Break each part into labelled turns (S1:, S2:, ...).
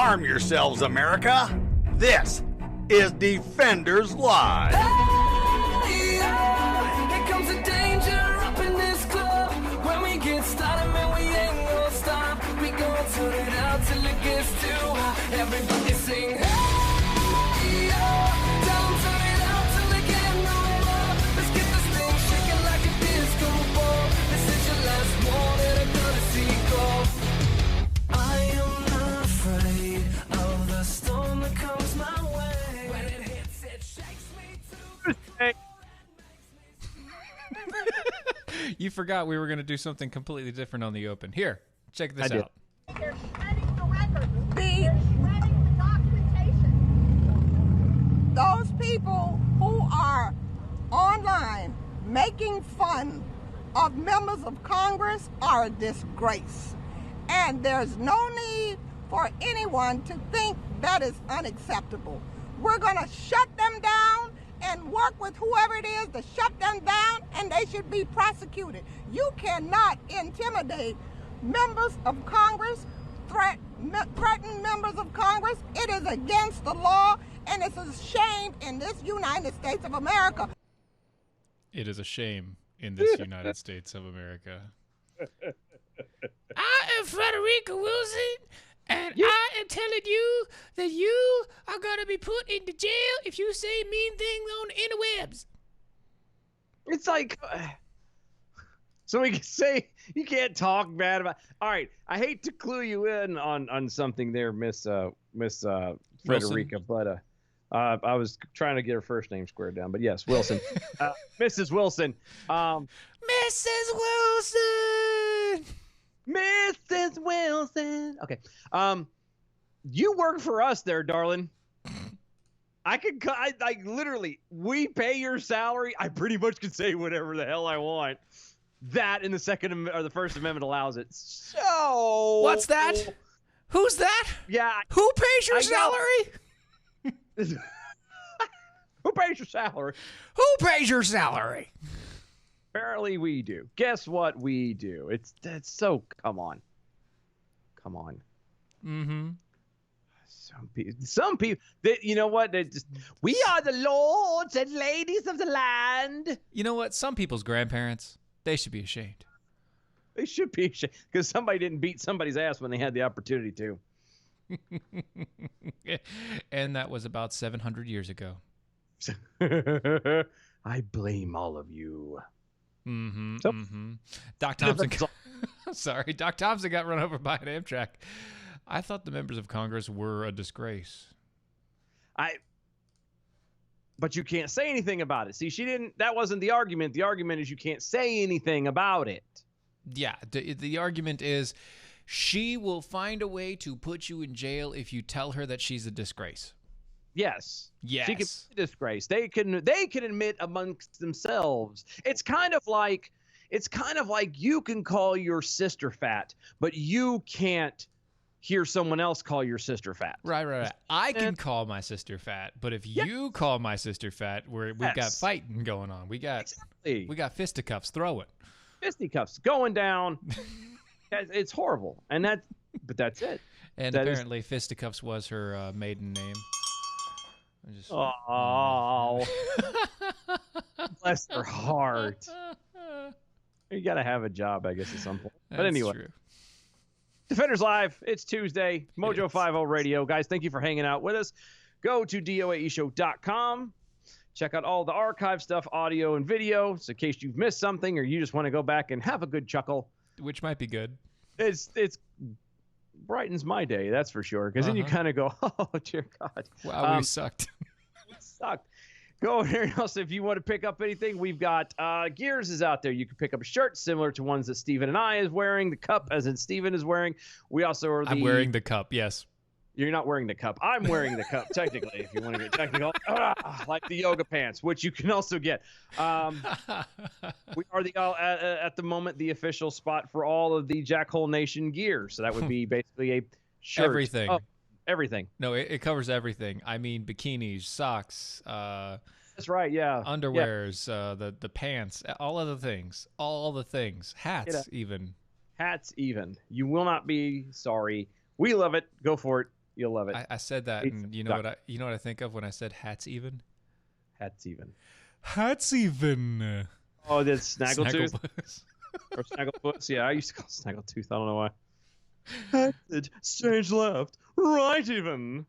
S1: Arm yourselves, America. This is Defenders Live.
S2: Hey, yeah. Here comes the danger up in this club. When we get started, man, we ain't gonna stop. We gonna turn it out till it gets too hot. Everybody sing, hey, yeah. Tell 'em turn it out till they get no more. Let's get this thing shaking like a disco ball. This is your last warning, I'm gonna see go. I am not afraid of the storm that comes my way. When it hits, it shakes me to the
S3: You forgot we were going to do something completely different on the open. Here, check this out.
S4: They're shredding the records. They're shredding the documentation. Those people who are online making fun of members of Congress are a disgrace. And there's no need for anyone to think that is unacceptable. We're going to shut them down and work with whoever it is to shut them down, and they should be prosecuted. You cannot intimidate members of Congress, threaten members of Congress. It is against the law, and it's a shame in this United States of America.
S3: It is a shame in this United States of America. I am Frederica Wilson, and I am telling you that you are going to be put into jail if you say mean things on the interwebs.
S5: It's like, so we can say you can't talk bad about. All right, I hate to clue you in on something there, Miss Frederica, but I was trying to get her first name squared down. But yes, Wilson, Mrs. Wilson,
S3: Mrs. Wilson.
S5: Mrs. Wilson. Okay, you work for us there, darling. I literally, we pay your salary. I pretty much can say whatever the hell I want. That in the the First Amendment allows it. So
S3: What's that? Who's that?
S5: Yeah.
S3: Who pays your salary?
S5: Who pays your salary?
S3: Who pays your salary?
S5: Apparently we do. Guess what we do? That's so. Come on.
S3: Mm-hmm.
S5: Some people. You know what? We are the lords and ladies of the land.
S3: You know what? Some people's grandparents, they should be ashamed.
S5: They should be ashamed because somebody didn't beat somebody's ass when they had the opportunity to.
S3: And that was about 700 years ago.
S5: I blame all of you.
S3: Mm-hmm.
S5: So-
S3: mm-hmm. Doc Thompson. Sorry, Doc Thompson got run over by an Amtrak. I thought the members of Congress were a disgrace.
S5: But you can't say anything about it. See, that wasn't the argument. The argument is you can't say anything about it.
S3: Yeah, the argument is she will find a way to put you in jail if you tell her that she's a disgrace.
S5: Yes.
S3: Yes.
S5: She can be a disgrace. They can admit amongst themselves. It's kind of like you can call your sister fat, but you can't hear someone else call your sister fat.
S3: Right. I can call my sister fat, but if you call my sister fat, we've got fighting going on. We got fisticuffs throwing.
S5: Fisticuffs going down. It's horrible. But that's it.
S3: And apparently fisticuffs was her maiden name.
S5: Oh. Bless her heart. You got to have a job, I guess, at some point. But anyway.
S3: True.
S5: Defenders Live, it's Tuesday, Mojo 50 Radio. Guys, thank you for hanging out with us. Go to DOAEshow.com. Check out all the archive stuff, audio and video, so in case you've missed something or you just want to go back and have a good chuckle.
S3: Which might be good.
S5: It's brightens my day, that's for sure, because then you kind of go, oh, dear God.
S3: Wow, we sucked.
S5: We sucked. Go over there, and also if you want to pick up anything, we've got Gears is out there. You can pick up a shirt similar to ones that Steven and I is wearing, the cup as in Steven is wearing. We also are
S3: I'm wearing the cup, yes.
S5: You're not wearing the cup. I'm wearing the cup, technically, if you want to get technical. Like the yoga pants, which you can also get. We are at the moment the official spot for all of the Jackhole Nation gear. So that would be basically a shirt.
S3: Everything.
S5: Oh, everything.
S3: No, it covers everything. I mean, bikinis, socks,
S5: that's right, yeah.
S3: Underwears, the pants, all of the things. All the things. Hats, even.
S5: Hats, even. You will not be sorry. We love it. Go for it. You'll love it.
S3: I said that,
S5: Pizza
S3: and you know what I think of when I said hats even?
S5: Hats even.
S3: Hats even.
S5: Oh, that's Snaggletooth
S3: Snagglepuss.
S5: or Snagglepuss. Yeah, I used to call it Snaggletooth. I don't know why. Hats, stage left, right even.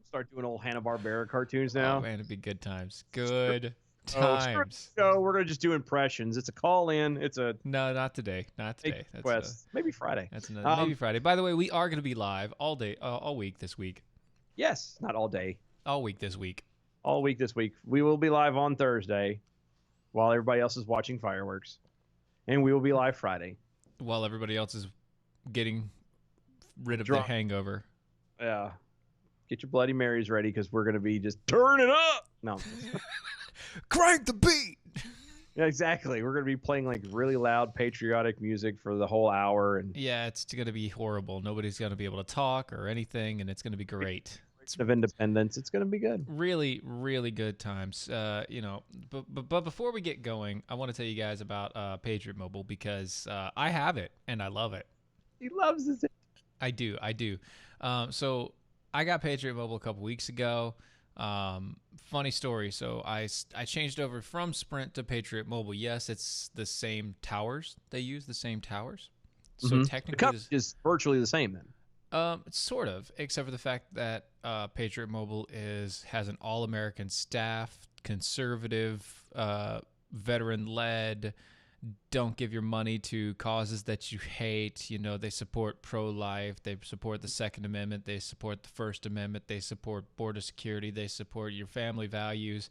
S5: Start doing old Hanna-Barbera cartoons now.
S3: Oh man, it'd be good times. Good
S5: Oh, screw
S3: times.
S5: the show. We're gonna just do impressions. It's a call in. It's a
S3: No, not today. Not today.
S5: request. Maybe Friday.
S3: That's another, maybe Friday. By the way, we are going to be live all day, all week this week.
S5: Yes, not all day.
S3: All week this week.
S5: All week this week. We will be live on Thursday, while everybody else is watching fireworks, and we will be live Friday.
S3: While everybody else is getting rid of
S5: Drunk.
S3: their hangover.
S5: Yeah. Get your Bloody Marys ready because we're gonna be just turn it up. No.
S3: Crank the beat.
S5: Yeah, exactly. We're gonna be playing like really loud patriotic music for the whole hour, and
S3: Yeah, it's going to be horrible. Nobody's going to be able to talk or anything, and it's going to be great. It's
S5: of independence. It's gonna be good.
S3: really, really good times. But before we get going, I want to tell you guys about Patriot Mobile because I have it and I love it.
S5: He loves this.
S3: I do. So I got Patriot Mobile a couple weeks ago. Funny story. So I changed over from Sprint to Patriot Mobile. Yes, it's the same towers. They use the same towers. So
S5: The
S3: technically,
S5: coverage is virtually the same then.
S3: sort of, except for the fact that Patriot Mobile has an all-American staff, conservative, veteran-led. Don't give your money to causes that you hate. You know, they support pro-life. They support the Second Amendment. They support the First Amendment. They support border security. They support your family values,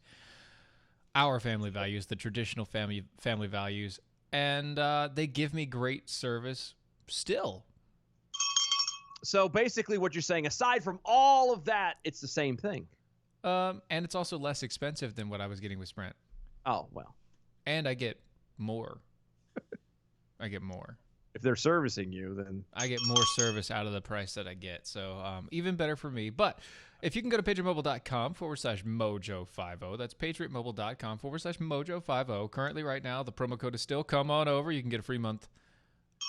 S3: our family values, the traditional family values. And they give me great service still.
S5: So basically, what you're saying, aside from all of that, it's the same thing.
S3: And it's also less expensive than what I was getting with Sprint.
S5: Oh well.
S3: And I get more. I get more.
S5: If they're servicing you, then
S3: I get more service out of the price that I get. So even better for me. But if you can go to patriotmobile.com/mojo50, that's patriotmobile.com/mojo50. Currently, right now, the promo code is still come on over. You can get a free month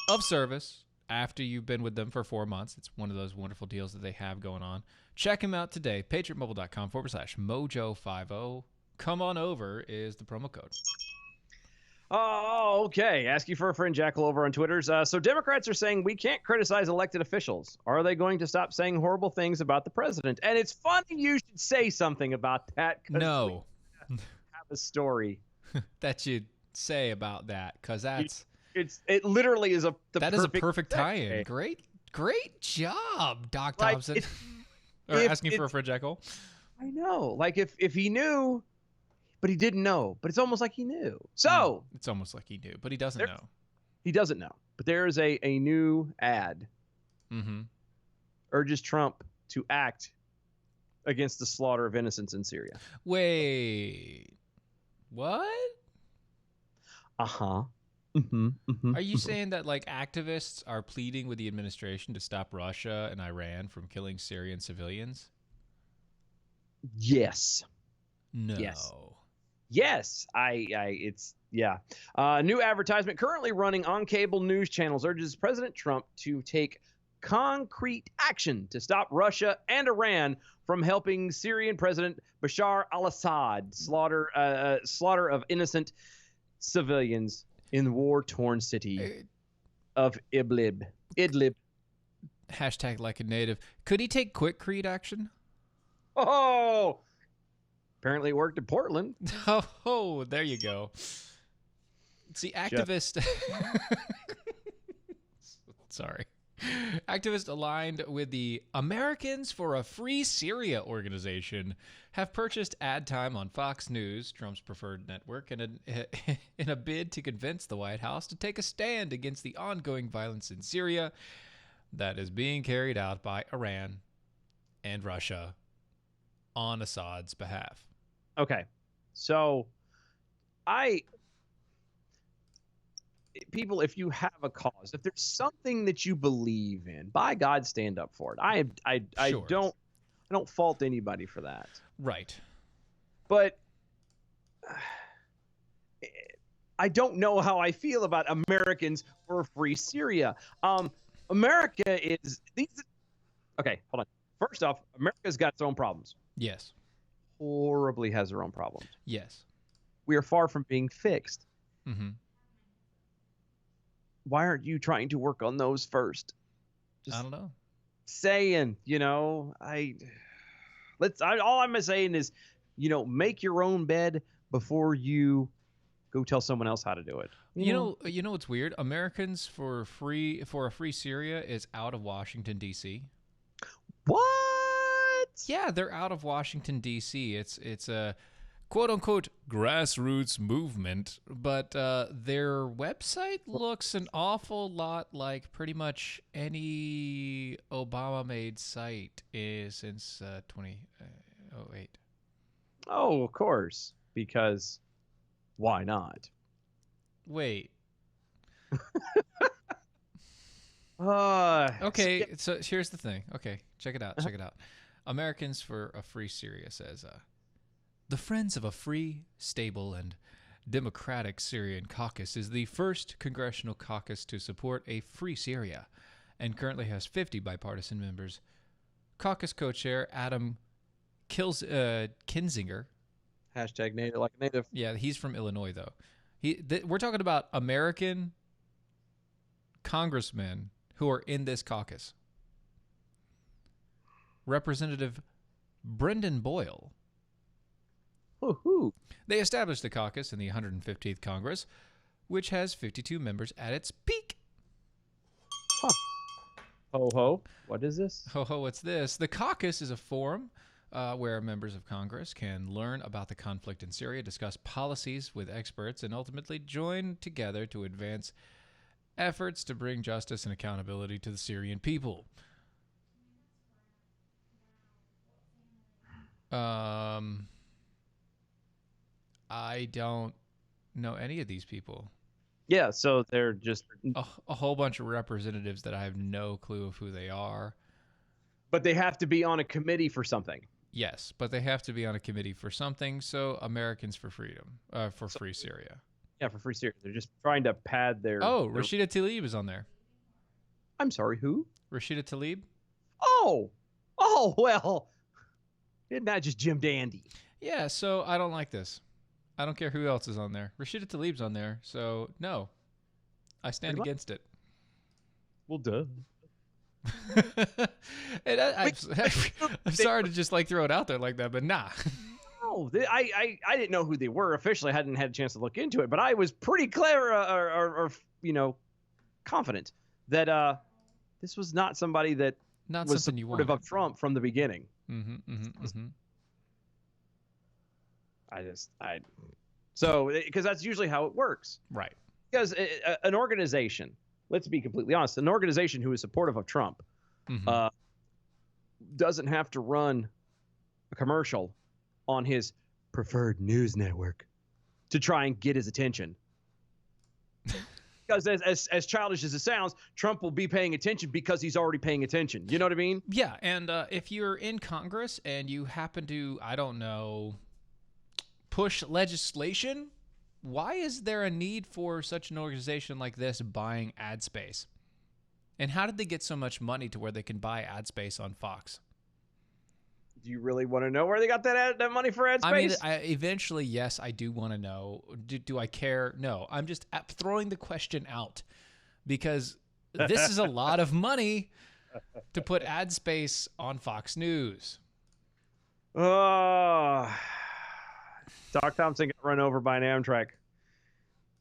S3: of service after you've been with them for 4 months. It's one of those wonderful deals that they have going on. Check them out today. patriotmobile.com/mojo50. Come on over is the promo code.
S5: oh, okay. Ask you for a friend, Jackal, over on Twitter's. So Democrats are saying we can't criticize elected officials. Are they going to stop saying horrible things about the president? And it's funny you should say something about that. 'Cause
S3: No.
S5: we have a story.
S3: That you'd say about that, because that's
S5: It literally is
S3: that is a perfect tie-in. Great job, Doc Thompson. Or asking for a friend, Jackal.
S5: I know. Like if he knew, but he didn't know. But it's almost like he knew. So
S3: It's almost like he knew, but he doesn't know.
S5: he doesn't know. But there is a new ad
S3: Mm-hmm.
S5: urges Trump to act against the slaughter of innocents in Syria.
S3: Wait, what?
S5: Uh-huh. Mm-hmm. Mm-hmm.
S3: Are you saying that like activists are pleading with the administration to stop Russia and Iran from killing Syrian civilians?
S5: Yes.
S3: No.
S5: Yes. It's yeah. New advertisement currently running on cable news channels urges President Trump to take concrete action to stop Russia and Iran from helping Syrian President Bashar al-Assad slaughter of innocent civilians in the war-torn city of Idlib.
S3: Hashtag like a native. Could he take quickcrete action?
S5: Oh, apparently it worked in Portland.
S3: Oh, there you go. See, activist. Sorry. Activists aligned with the Americans for a Free Syria organization have purchased ad time on Fox News, Trump's preferred network, in a bid to convince the White House to take a stand against the ongoing violence in Syria that is being carried out by Iran and Russia on Assad's behalf.
S5: Okay, so people, if you have a cause, if there's something that you believe in, by God, stand up for it. I
S3: Sure.
S5: don't fault anybody for that.
S3: Right.
S5: But I don't know how I feel about Americans for Free Syria. America is these. Okay, hold on. First off, America's got its own problems.
S3: Yes.
S5: Horribly has their own problems.
S3: Yes.
S5: We are far from being fixed.
S3: Mm-hmm.
S5: Why aren't you trying to work on those first?
S3: I don't know.
S5: Saying, all I'm saying is, make your own bed before you go tell someone else how to do it.
S3: You know what's weird? Americans for a free Syria is out of Washington D.C.
S5: What?
S3: Yeah, they're out of Washington D.C. It's a quote unquote grassroots movement, but their website looks an awful lot like pretty much any Obama-made site since 2008.
S5: Oh, of course, because why not?
S3: Wait.
S5: Okay.
S3: Okay, so here's the thing. Okay, check it out. Check it out. Americans for a Free Syria says, the Friends of a Free, Stable, and Democratic Syrian Caucus is the first congressional caucus to support a free Syria and currently has 50 bipartisan members. Caucus co-chair Adam Kinzinger.
S5: Hashtag native like a native.
S3: Yeah, he's from Illinois, though. We're talking about American congressmen who are in this caucus. Representative Brendan Boyle.
S5: Woohoo.
S3: They established the caucus in the 115th Congress, which has 52 members at its peak.
S5: Huh. Ho ho. What is this?
S3: Ho ho, what's this? The caucus is a forum where members of Congress can learn about the conflict in Syria, discuss policies with experts, and ultimately join together to advance efforts to bring justice and accountability to the Syrian people. I don't know any of these people.
S5: Yeah, so they're just
S3: A whole bunch of representatives that I have no clue of who they are.
S5: but they have to be on a committee for something.
S3: Yes, but they have to be on a committee for something. So Americans for Freedom, for Free Syria.
S5: Yeah, for free Syria. They're just trying to pad their
S3: Oh,
S5: their-
S3: Rashida Tlaib is on there.
S5: I'm sorry, who?
S3: Rashida Tlaib?
S5: Oh, well, isn't that just Jim Dandy?
S3: Yeah, so I don't like this. I don't care who else is on there. Rashida Tlaib's on there, so no. I stand
S5: Pretty
S3: against it.
S5: Well, duh.
S3: And I'm sorry to just like throw it out there like that, but nah.
S5: No, I didn't know who they were officially. I hadn't had a chance to look into it, but I was pretty clever or confident that this was not somebody that
S3: Not
S5: was
S3: something you
S5: supportive
S3: want.
S5: of Trump from the beginning. So because that's usually how it works.
S3: Right.
S5: Because an organization, let's be completely honest, an organization who is supportive of Trump
S3: Mhm.
S5: doesn't have to run a commercial on his preferred news network to try and get his attention. Because as childish as it sounds, Trump will be paying attention because he's already paying attention. You know what I mean?
S3: Yeah, and if you're in Congress and you happen to, I don't know, push legislation, why is there a need for such an organization like this buying ad space? And how did they get so much money to where they can buy ad space on Fox?
S5: Do you really want to know where they got that money for ad space?
S3: I mean, eventually, yes, I do want to know. Do I care? No, I'm just throwing the question out because this is a lot of money to put ad space on Fox News.
S5: Oh, Doc Thompson got run over by an Amtrak.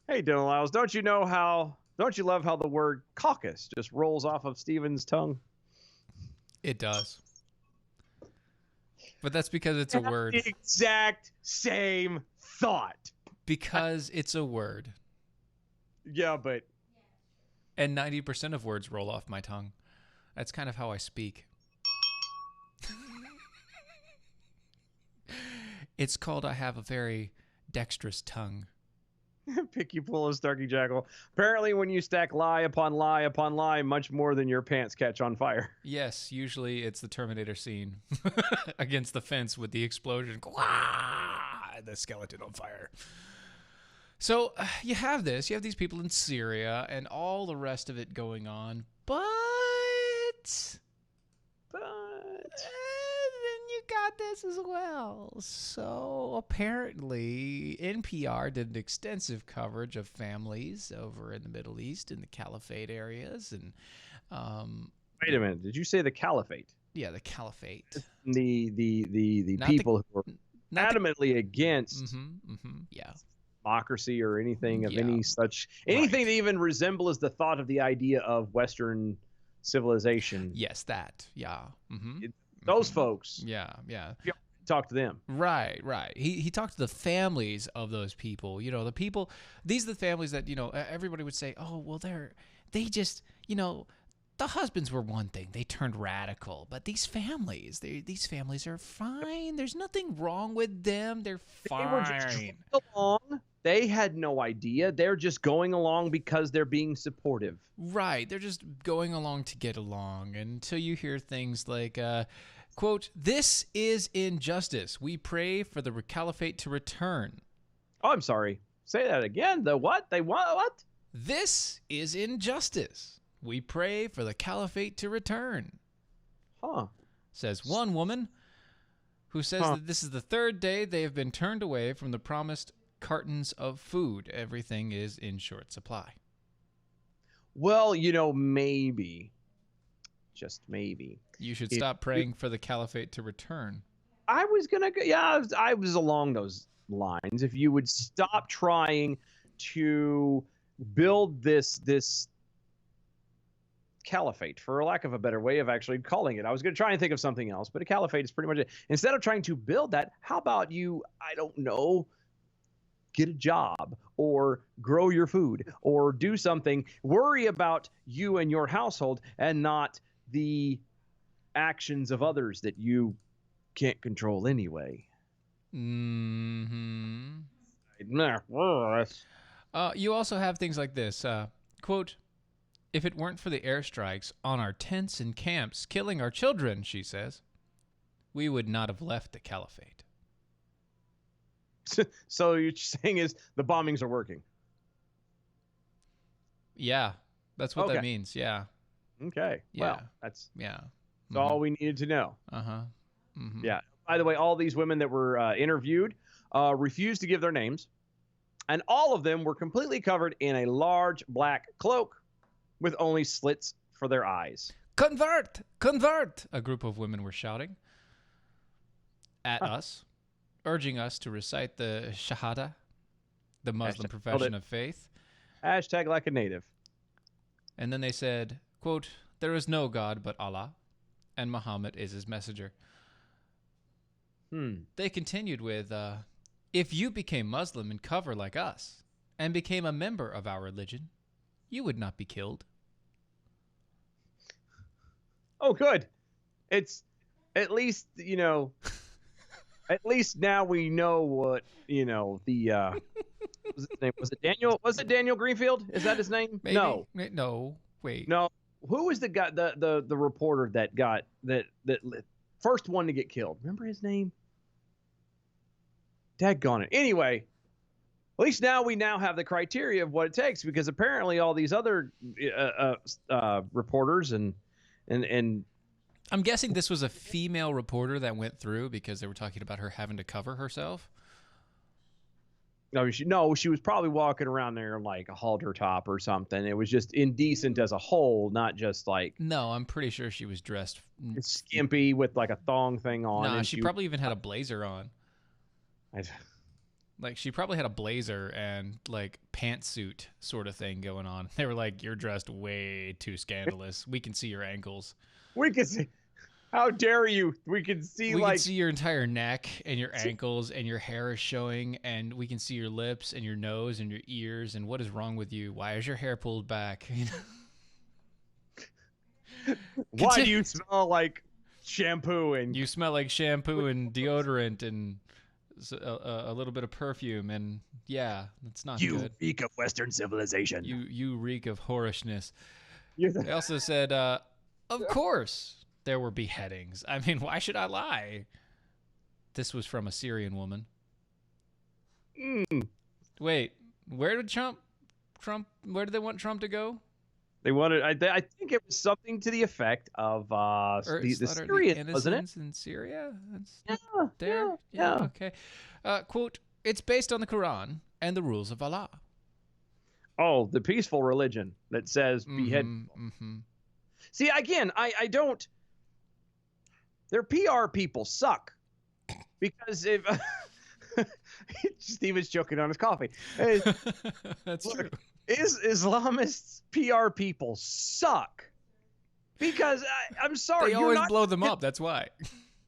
S5: Hey, Dylan Lyles, don't you love how the word caucus just rolls off of Steven's tongue?
S3: It does. But that's because it's a word.
S5: The exact same thought.
S3: Because it's a word.
S5: Yeah, but
S3: And 90% of words roll off my tongue. That's kind of how I speak. It's called I have a very dexterous tongue.
S5: pick you pull a Starkey Jackal. Apparently, when you stack lie upon lie upon lie, much more than your pants catch on fire.
S3: Yes, usually it's the Terminator scene against the fence with the explosion. And the skeleton on fire. So you have these people in Syria and all the rest of it going on, but then you got this as well. So apparently, NPR did extensive coverage of families over in the Middle East, in the Caliphate areas, and
S5: Wait a minute. Did you say the Caliphate?
S3: yeah, the Caliphate.
S5: The
S3: Not
S5: people who are
S3: not the-
S5: adamantly against
S3: yeah.
S5: democracy or anything of
S3: Yeah.
S5: any such anything that even resembles the thought of the idea of Western civilization.
S3: Yes, that. Yeah.
S5: Those folks,
S3: Yeah, yeah.
S5: talk to them.
S3: Right. He talked to the families of those people. You know, the people. These are the families that everybody would say, oh, well, they just the husbands were one thing. They turned radical, but these families are fine. There's nothing wrong with them. They're fine.
S5: They were just going along. They had no idea. They're just going along because they're being supportive.
S3: Right. They're just going along to get along until you hear things like, quote, "This is injustice. We pray for the caliphate to return."
S5: Oh, I'm sorry. Say that again. The what? They want what?
S3: This is injustice. We pray for the caliphate to return,
S5: Huh.
S3: says one woman who says that this is the third day they have been turned away from the promised cartons of food. Everything is in short supply.
S5: Well, maybe, just maybe,
S3: You should stop praying for the caliphate to return.
S5: I was gonna go. Yeah, I was along those lines. If you would stop trying to build this caliphate, for lack of a better way of actually calling it. I was going to try and think of something else, but a caliphate is pretty much it. Instead of trying to build that, how about you, I don't know, get a job or grow your food or do something. Worry about you and your household and not the actions of others that you can't control anyway.
S3: Mm-hmm.
S5: Uh,
S3: You also have things like this. Quote, "If it weren't for the airstrikes on our tents and camps killing our children," she says, "we would not have left the caliphate."
S5: So you're saying is the bombings are working.
S3: Yeah, that's what
S5: Okay.
S3: that means. Yeah,
S5: Okay.
S3: Yeah.
S5: Well, that's
S3: yeah.
S5: all we needed to know.
S3: Uh-huh. Mm-hmm.
S5: Yeah. By the way, all these women that were interviewed refused to give their names, and all of them were completely covered in a large black cloak with only slits for their eyes.
S3: Convert! Convert! A group of women were shouting at us, urging us to recite the Shahada, the Muslim
S5: Hashtag-
S3: profession of faith.
S5: Hashtag like a native.
S3: And then they said, quote, "There is no God but Allah, and Muhammad is his messenger." They continued with, "If you became Muslim and cover like us, and became a member of our religion, you would not be killed."
S5: Oh, good. It's at least, at least now we know what, the what was his name? Was it Daniel? Was it Daniel Greenfield? Is that his name?
S3: Maybe.
S5: No.
S3: No. Wait.
S5: No. Who was the guy, the reporter that got that first one to get killed? Remember his name? Daggone it. Anyway, at least now we have the criteria of what it takes, because apparently all these other reporters and
S3: I'm guessing this was a female reporter that went through because they were talking about her having to cover herself.
S5: no, she was probably walking around there like a halter top or something. It was just indecent as a whole, not just like
S3: No, I'm pretty sure she was dressed.
S5: skimpy with like a thong thing on.
S3: Nah,
S5: and
S3: she probably even had a blazer on.
S5: I-
S3: Like, she probably had a blazer and, like, pantsuit sort of thing going on. They were like, "You're dressed way too scandalous. We can see your ankles.
S5: we can see. How dare you? We can see
S3: We
S5: like
S3: can see your entire neck and your ankles, and your hair is showing, and we can see your lips and your nose and your ears, and what is wrong with you? Why is your hair pulled back?"
S5: why do you smell like shampoo and
S3: You smell like shampoo and deodorant and a little bit of perfume, and yeah, that's not
S5: you
S3: good.
S5: reek of Western civilization.
S3: You reek of whorishness.
S5: You're
S3: They also said, of course there were beheadings. I mean, why should I lie? This was from a Syrian woman. Wait, where did where do they want Trump to go?
S5: They wanted. I think it was something to the effect of the
S3: slaughter
S5: Syrian, wasn't it?
S3: innocents in Syria. That's
S5: Yeah,
S3: there.
S5: yeah.
S3: Okay. Quote: It's based on the Quran and the rules of Allah.
S5: Oh, the peaceful religion that says behead.
S3: Mm-hmm.
S5: See, again, I don't. Their PR people suck because if Steven's choking on his coffee.
S3: That's
S5: Look,
S3: true.
S5: Islamists PR people suck because I'm sorry,
S3: They
S5: you're
S3: always
S5: not
S3: blow them up. That's why.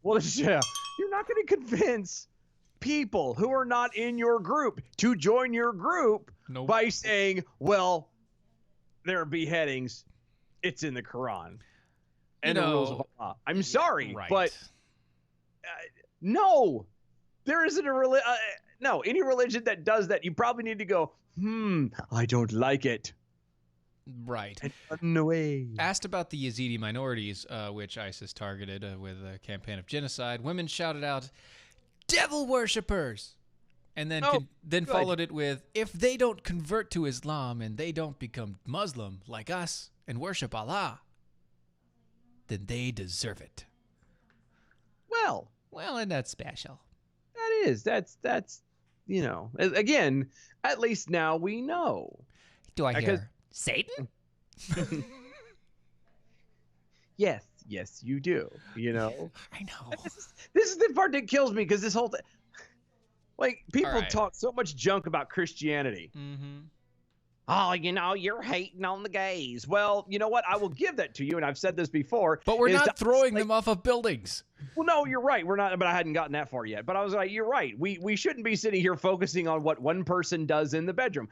S5: Well, yeah, you're not going to convince people who are not in your group to join your group
S3: Nope.
S5: by saying, well, there are beheadings. It's in the Quran and the rules of Allah. I'm sorry,
S3: Right.
S5: but no, there isn't a religion. No, any religion that does that, you probably need to go, I don't like it.
S3: Right.
S5: And run away.
S3: Asked about the Yazidi minorities, which ISIS targeted with a campaign of genocide, women shouted out, "Devil worshippers!" And then
S5: good.
S3: followed it with, "If they don't convert to Islam and they don't become Muslim like us and worship Allah, then they deserve it."
S5: Well,
S3: and that's special.
S5: that's again, at least now we know.
S3: Do I
S5: Because-
S3: hear Satan?
S5: Yes, you do.
S3: I know.
S5: This is the part that kills me because this whole thing, like, people
S3: All right.
S5: talk so much junk about Christianity.
S3: Mm-hmm.
S5: Oh, you're hating on the gays. Well, you know what? I will give that to you, and I've said this before.
S3: But we're
S5: is
S3: not
S5: to
S3: throwing
S5: isolate-
S3: them off of buildings.
S5: Well, no, you're right. We're not, but I hadn't gotten that far yet. But I was like, you're right. We shouldn't be sitting here focusing on what one person does in the bedroom.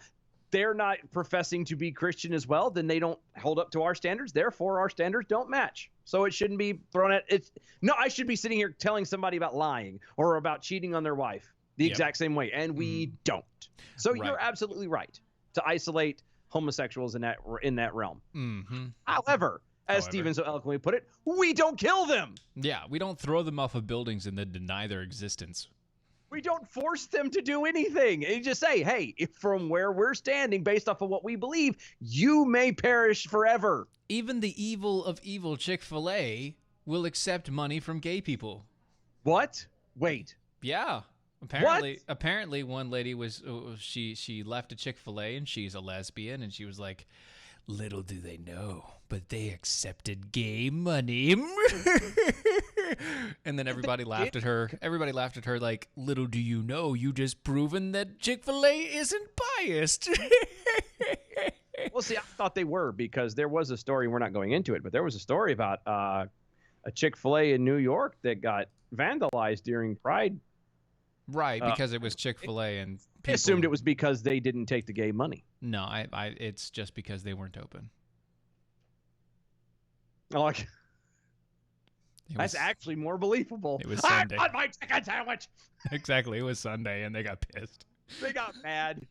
S5: They're not professing to be Christian as well. Then they don't hold up to our standards. Therefore, our standards don't match. So it shouldn't be thrown at it. No, I should be sitting here telling somebody about lying or about cheating on their wife the exact same way, and we don't. So
S3: Right.
S5: you're absolutely right to isolate homosexuals in that realm.
S3: Mm-hmm.
S5: However, as Stephen so eloquently put it, we don't kill them.
S3: Yeah, we don't throw them off of buildings and then deny their existence.
S5: We don't force them to do anything. And you just say, hey, if from where we're standing, based off of what we believe, you may perish forever.
S3: Even the evil of evil Chick-fil-A will accept money from gay people.
S5: What? Wait.
S3: Yeah. Apparently one lady was she left a Chick-fil-A and she's a lesbian and she was like, "Little do they know, but they accepted gay money." And then everybody laughed at her. Everybody laughed at her like, "Little do you know, you just proven that Chick-fil-A isn't biased."
S5: Well, see, I thought they were because there was a story. We're not going into it, but there was a story about a Chick-fil-A in New York that got vandalized during Pride.
S3: Right, because it was Chick-fil-A and
S5: I assumed it was because they didn't take the gay money.
S3: No, it's just because they weren't open.
S5: Like,
S3: It
S5: that's
S3: was-
S5: actually more believable.
S3: It was
S5: I
S3: Sunday.
S5: want my chicken sandwich.
S3: Exactly, it was Sunday and they got pissed.
S5: They got mad.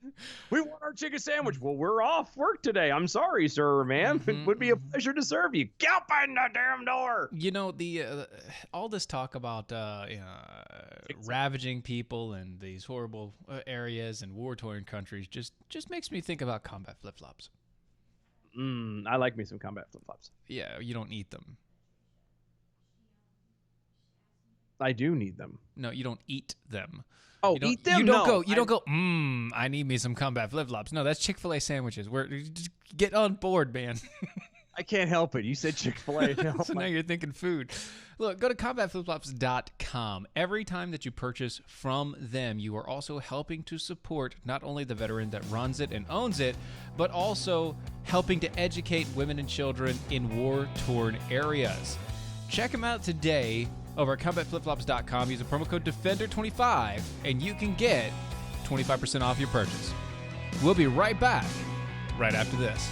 S5: We want our chicken sandwich. Well, we're off work today. I'm sorry, sir, ma'am. It would be a pleasure to serve you. Get open the damn door.
S3: You know, the all this talk about ravaging people in these horrible areas and war-torn countries just makes me think about combat flip-flops.
S5: I like me some combat flip-flops.
S3: Yeah, you don't eat them.
S5: I do need them.
S3: No, you don't eat them.
S5: Oh,
S3: You don't,
S5: eat them?
S3: You don't
S5: No,
S3: go. You don't go. I need me some combat flip-flops. No, that's Chick-fil-A sandwiches. Just get on board, man.
S5: I can't help it. You said Chick-fil-A.
S3: So now you're thinking food. Look, go to combatflipflops.com. Every time that you purchase from them, you are also helping to support not only the veteran that runs it and owns it, but also helping to educate women and children in war-torn areas. Check them out today over at combatflipflops.com. Use the promo code DEFENDER25 and you can get 25% off your purchase. We'll be right back right after this.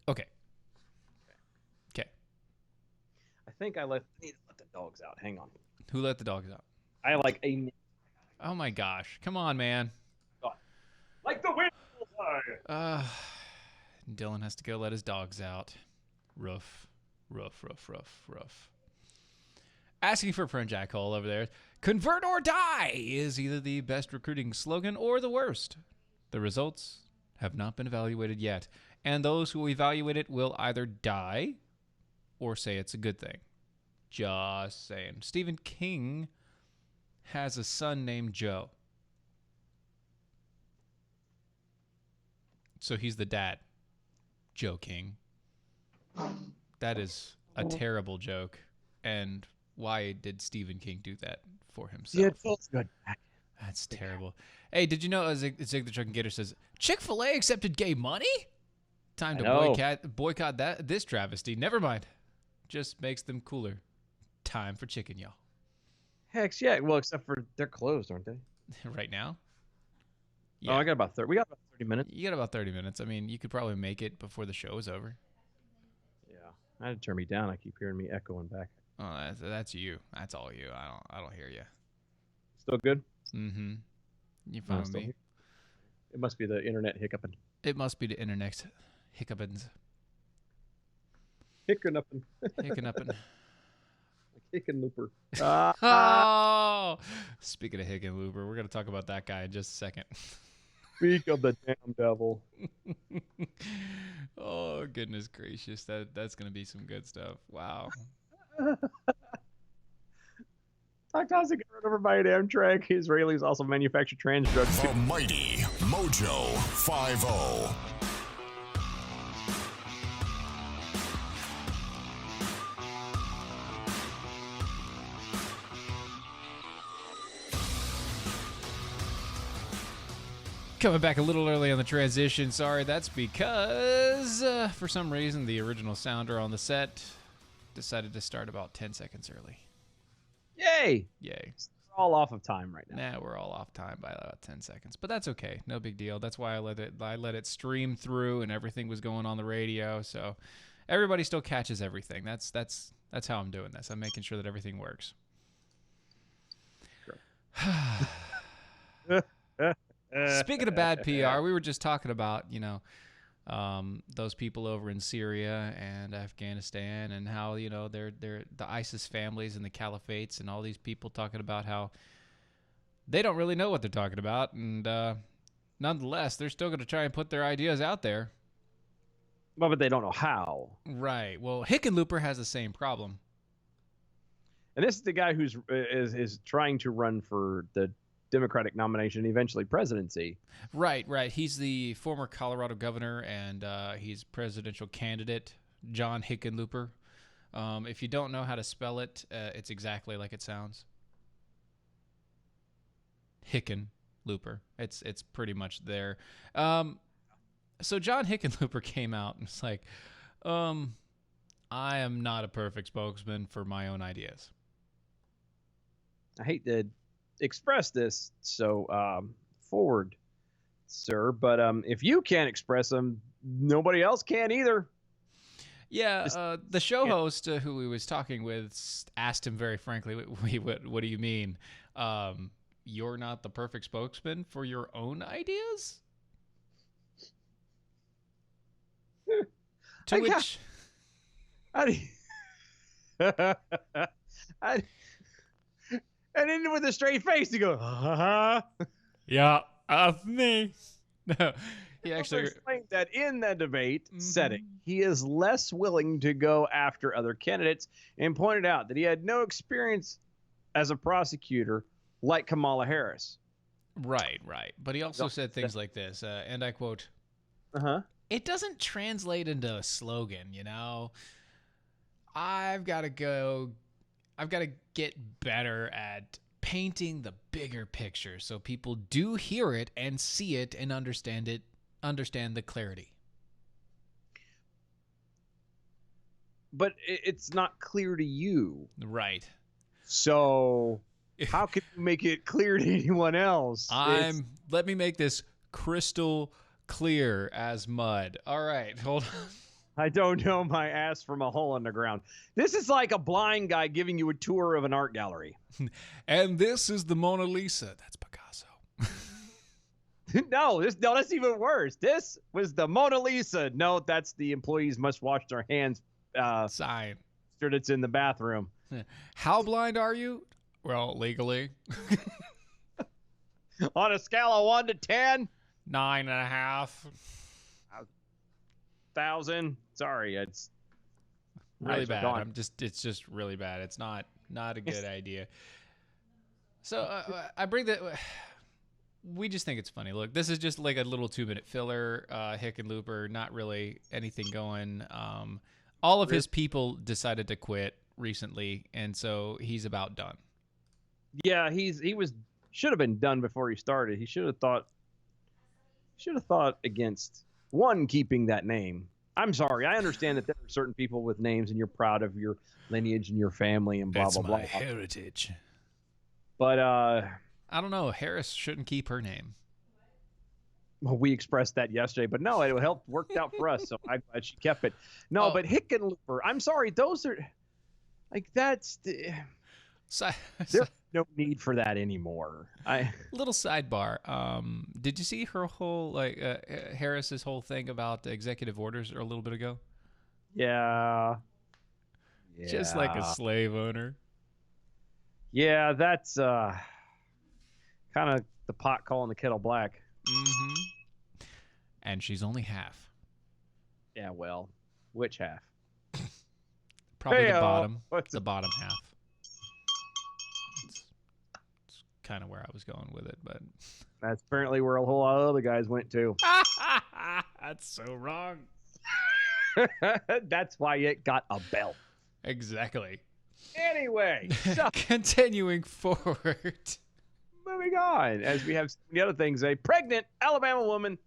S3: Okay.
S5: I think I need to let the dogs out. Hang on.
S3: Who let the dogs out?
S5: I like a
S3: Oh my gosh. Come on, man.
S5: like the wind.
S3: Dylan has to go let his dogs out. Rough. Asking for a friend Jack Hole over there. Convert or die is either the best recruiting slogan or the worst. The results have not been evaluated yet, and those who evaluate it will either die or say it's a good thing. Just saying. Stephen King has a son named Joe. So he's the dad. Joe King. That is a terrible joke. And why did Stephen King do that for himself?
S5: Yeah, it feels good.
S3: That's terrible. Hey, did you know Zig the Truck and Gator says Chick-fil-A accepted gay money? Time to boycott this travesty. Never mind. Just makes them cooler. Time for chicken, y'all.
S5: Heck yeah. Well, except for they're closed, aren't they?
S3: Right now?
S5: Yeah. Oh, I got about 30. We got about 30 minutes.
S3: You got about 30 minutes. I mean, you could probably make it before the show is over.
S5: Yeah. I had to turn me down. I keep hearing me echoing back.
S3: Oh, that's you. That's all you. I don't hear you.
S5: Still good?
S3: Mm-hmm. You found me.
S5: It must be the internet hiccuping.
S3: It must be the internet hiccupins.
S5: Hiccupping.
S3: Hiccupping.
S5: Hickenlooper.
S3: Oh! Speaking of Hickenlooper, we're going to talk about that guy in just a second.
S5: Speak of the damn devil.
S3: Oh, goodness gracious. That's going to be some good stuff. Wow.
S5: Toxic got run over by an Amtrak. Israelis also manufacture trans drugs.
S6: The mighty Mojo 50.
S3: Coming back a little early on the transition. Sorry, that's because for some reason the original sounder on the set decided to start about 10 seconds early.
S5: Yay!
S3: Yay.
S5: We're all off of time right now.
S3: Nah, we're all off time by about 10 seconds. But that's okay. No big deal. That's why I let it stream through and everything was going on the radio. So everybody still catches everything. That's how I'm doing this. I'm making sure that everything works.
S5: Sure.
S3: Speaking of bad PR, we were just talking about, those people over in Syria and Afghanistan and how, they're the ISIS families and the caliphates and all these people talking about how they don't really know what they're talking about. And nonetheless, they're still going to try and put their ideas out there.
S5: Well, but they don't know how.
S3: Right. Well, Hickenlooper has the same problem.
S5: And this is the guy who's is trying to run for the Democratic nomination and eventually presidency.
S3: Right. He's the former Colorado governor, and he's presidential candidate, John Hickenlooper. If you don't know how to spell it, it's exactly like it sounds. Hickenlooper. It's pretty much there. So John Hickenlooper came out and was like, I am not a perfect spokesman for my own ideas.
S5: I hate to express this so forward, sir, but if you can't express them, nobody else can either.
S3: Yeah, the show host who he was talking with asked him very frankly, what do you mean? You're not the perfect spokesman for your own ideas? To which...
S5: And then with a straight face, you go,
S3: yeah, that's me. No, he actually
S5: explained that in that debate setting, he is less willing to go after other candidates and pointed out that he had no experience as a prosecutor like Kamala Harris.
S3: Right. But he also said things like this, and I quote, it doesn't translate into a slogan, I've got to get better at painting the bigger picture so people do hear it and see it and understand the clarity.
S5: But it's not clear to you.
S3: Right.
S5: So how can you make it clear to anyone else?
S3: Let me make this crystal clear as mud. All right, hold on.
S5: I don't know my ass from a hole in the ground. This is like a blind guy giving you a tour of an art gallery.
S3: And this is the Mona Lisa. That's Picasso.
S5: No, that's even worse. This was the Mona Lisa. No, that's the employees must wash their hands.
S3: Sign.
S5: It's in the bathroom.
S3: How blind are you? Well, legally.
S5: On a scale of 1 to 10,
S3: 9.5.
S5: 1,000. Sorry, it's
S3: Really
S5: eyes are
S3: bad.
S5: gone.
S3: It's just really bad. It's not a good idea. So I bring that. We just think it's funny. Look, this is just like a little 2-minute filler. Hickenlooper, not really anything going. All of his people decided to quit recently, and so he's about done.
S5: Yeah, should have been done before he started. He should have thought against keeping that name. I'm sorry. I understand that there are certain people with names and you're proud of your lineage and your family and blah,
S3: That's
S5: blah, blah.
S3: my heritage.
S5: But
S3: I don't know. Harris shouldn't keep her name.
S5: well, we expressed that yesterday, but no, it helped worked out for us. So I'm glad she kept it. No, but Hickenlooper, I'm sorry. Those are like, there's no need for that anymore.
S3: Little sidebar. Did you see her whole Harris's whole thing about executive orders a little bit ago?
S5: Yeah.
S3: Just like a slave owner.
S5: Yeah, that's kind of the pot calling the kettle black.
S3: Mm-hmm. And she's only half.
S5: Yeah, well, which half?
S3: Probably the
S5: Hey-o.
S3: bottom.
S5: What's
S3: The bottom half. It's kind of where I was going with it, but
S5: That's apparently where a whole lot of other guys went to.
S3: that's so wrong.
S5: That's why it got a belt.
S3: Exactly.
S5: Anyway, so
S3: Continuing forward.
S5: moving on, as we have so many other things. A pregnant Alabama woman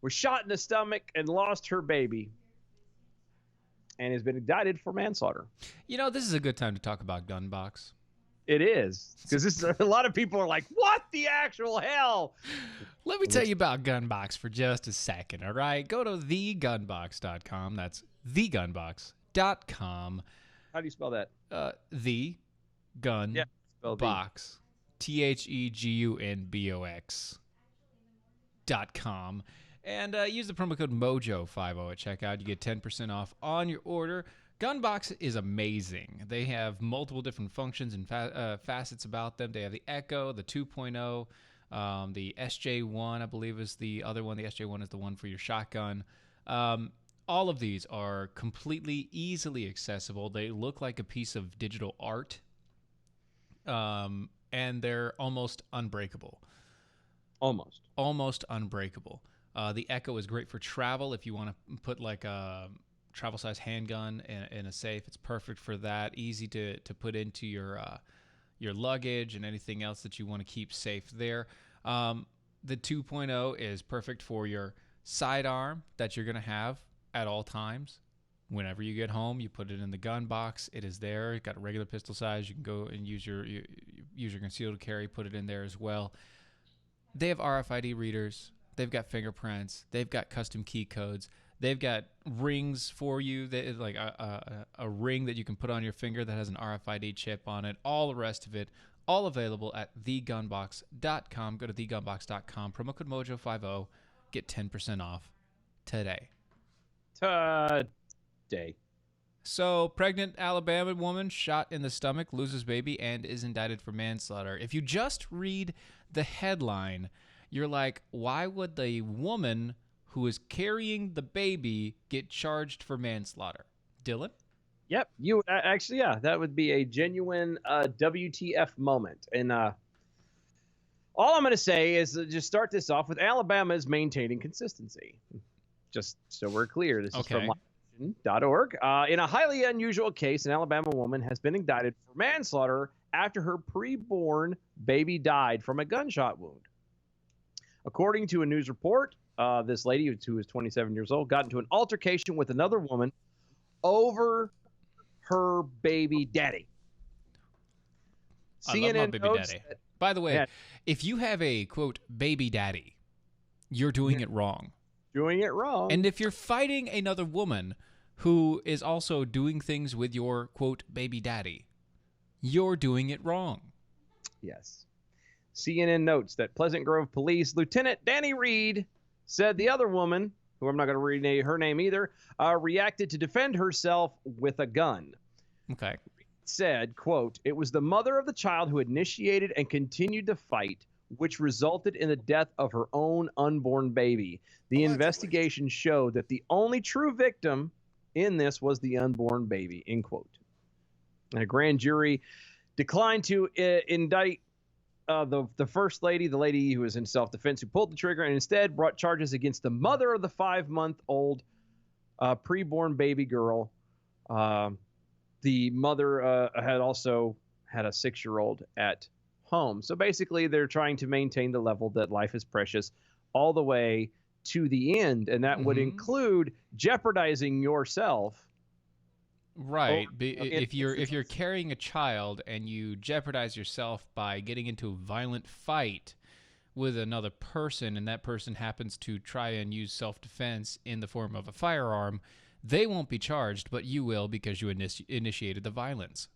S5: was shot in the stomach and lost her baby and has been indicted for manslaughter.
S3: You know, this is a good time to talk about Gunbox.
S5: It is, because this is a lot of people are like, what the actual hell?
S3: Let me tell you about Gunbox for just a second, all right? Go to thegunbox.com. That's thegunbox.com.
S5: How do you spell that?
S3: The gun
S5: Yeah, spell the.
S3: box. THEGUNBOX.com. And use the promo code MOJO50 at checkout. You get 10% off on your order. Gunbox is amazing. They have multiple different functions and facets about them. They have the Echo, the 2.0, the SJ1, I believe, is the other one. The SJ1 is the one for your shotgun. All of these are completely easily accessible. They look like a piece of digital art, and they're almost unbreakable. Almost unbreakable. The Echo is great for travel. If you want to put like a travel size handgun in a safe, it's perfect for that. Easy to put into your luggage and anything else that you want to keep safe there. The 2.0 is perfect for your sidearm that you're going to have at all times. Whenever you get home, you put it in the gun box. It is there. It's got a regular pistol size. You can go and use your concealed carry, put it in there as well. They have RFID readers. They've got fingerprints. They've got custom key codes. They've got rings for you, that like a ring that you can put on your finger that has an RFID chip on it. All the rest of it, all available at thegunbox.com. Go to thegunbox.com. Promo code MOJO50. Get 10% off today. So, pregnant Alabama woman shot in the stomach, loses baby, and is indicted for manslaughter. If you just read the headline, you're like, why would the woman who is carrying the baby get charged for manslaughter? Dylan?
S5: Yep. You actually, yeah, that would be a genuine WTF moment. And all I'm going to say is just start this off with Alabama's maintaining consistency. Just so we're clear, this is from LiveAction.org. In a highly unusual case, an Alabama woman has been indicted for manslaughter after her preborn baby died from a gunshot wound. According to a news report, this lady, who is 27 years old, got into an altercation with another woman over her baby daddy.
S3: I love my baby daddy. By the way, if you have a, quote, baby daddy, you're doing it wrong.
S5: Doing it wrong.
S3: And if you're fighting another woman who is also doing things with your, quote, baby daddy, you're doing it wrong.
S5: Yes. CNN notes that Pleasant Grove Police Lieutenant Danny Reed said the other woman, who I'm not going to read her name either, reacted to defend herself with a gun.
S3: Okay.
S5: Said, quote, "It was the mother of the child who initiated and continued the fight, which resulted in the death of her own unborn baby. The investigation showed that the only true victim in this was the unborn baby," end quote. And a grand jury declined to indict the first lady, the lady who was in self-defense, who pulled the trigger, and instead brought charges against the mother of the 5-month-old preborn baby girl. The mother had also had a 6-year-old at home. So basically, they're trying to maintain the level that life is precious all the way to the end, and that would include jeopardizing yourself.
S3: Right. If you're carrying a child and you jeopardize yourself by getting into a violent fight with another person, and that person happens to try and use self-defense in the form of a firearm, they won't be charged, but you will because you initiated the violence.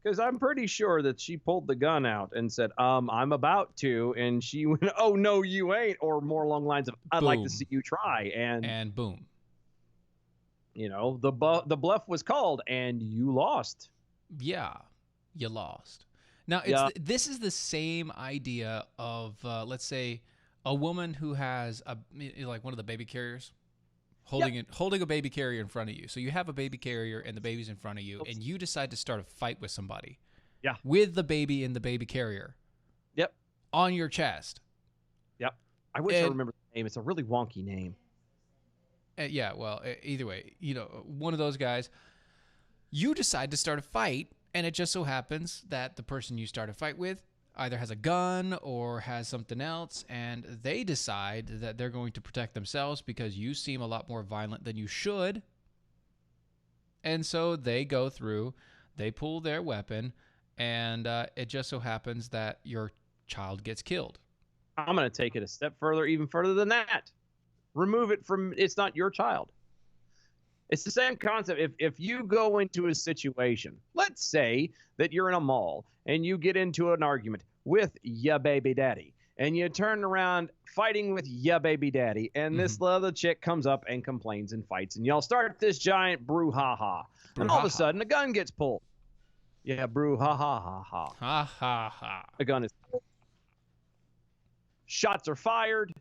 S5: Because I'm pretty sure that she pulled the gun out and said, I'm about to, and she went, "Oh, no, you ain't," or more along the lines of, "I'd like to see you try," and
S3: boom.
S5: You know, the bluff was called, and you lost.
S3: Yeah, you lost. Now, this is the same idea of, let's say, a woman who has like one of the baby carriers, holding a baby carrier in front of you. So you have a baby carrier, and the baby's in front of you, and you decide to start a fight with somebody.
S5: Yeah.
S3: With the baby in the baby carrier.
S5: Yep.
S3: On your chest.
S5: Yep. I wish I remember the name. It's a really wonky name.
S3: Yeah, well, either way, one of those guys, you decide to start a fight, and it just so happens that the person you start a fight with either has a gun or has something else, and they decide that they're going to protect themselves because you seem a lot more violent than you should. And so they go through, they pull their weapon, and it just so happens that your child gets killed.
S5: I'm going to take it a step further, even further than that. Remove it from, it's not your child. It's the same concept. If you go into a situation, let's say that you're in a mall and you get into an argument with ya baby daddy, and you turn around fighting with ya baby daddy, and this other chick comes up and complains and fights, and y'all start this giant brouhaha. And all of a sudden, a gun gets pulled. Yeah, brouhaha.
S3: Ha ha ha.
S5: A gun is pulled. Shots are fired.